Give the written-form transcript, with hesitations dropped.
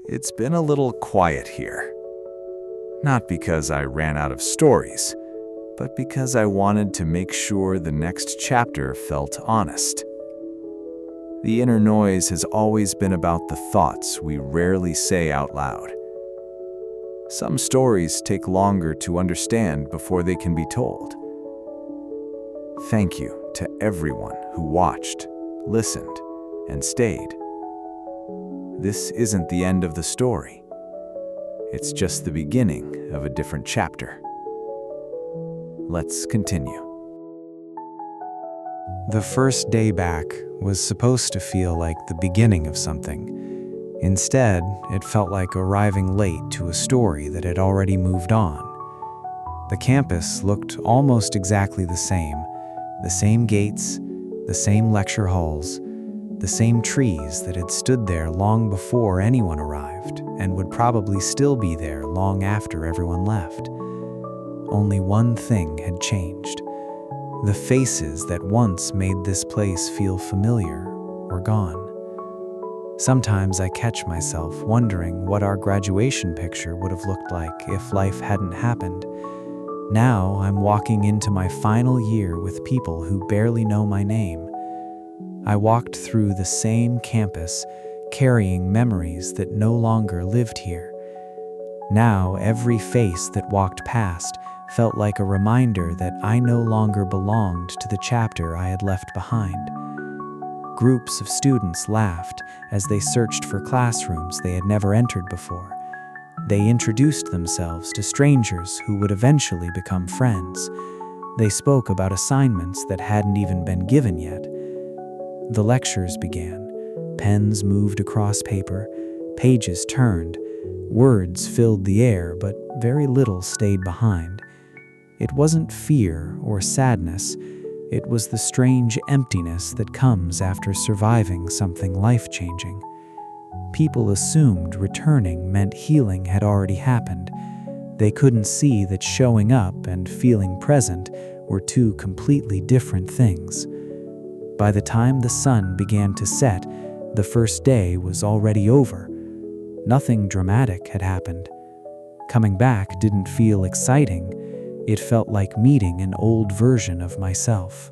it's been a little quiet here. Not because I ran out of stories, but because I wanted to make sure the next chapter felt honest. The inner noise has always been about the thoughts we rarely say out loud. Some stories take longer to understand before they can be told. Thank you to everyone who watched, listened, and stayed. This isn't the end of the story. It's just the beginning of a different chapter. Let's continue. The first day back was supposed to feel like the beginning of something. Instead, it felt like arriving late to a story that had already moved on. The campus looked almost exactly the same gates, the same lecture halls, the same trees that had stood there long before anyone arrived and would probably still be there long after everyone left. Only one thing had changed. The faces that once made this place feel familiar were gone. Sometimes I catch myself wondering what our graduation picture would have looked like if life hadn't happened. Now I'm walking into my final year with people who barely know my name. I walked through the same campus, carrying memories that no longer lived here. Now every face that walked past felt like a reminder that I no longer belonged to the chapter I had left behind. Groups of students laughed as they searched for classrooms they had never entered before. They introduced themselves to strangers who would eventually become friends. They spoke about assignments that hadn't even been given yet. The lectures began. Pens moved across paper, pages turned, words filled the air, but very little stayed behind. It wasn't fear or sadness. It was the strange emptiness that comes after surviving something life-changing. People assumed returning meant healing had already happened. They couldn't see that showing up and feeling present were two completely different things. By the time the sun began to set, the first day was already over. Nothing dramatic had happened. Coming back didn't feel exciting. It felt like meeting an old version of myself.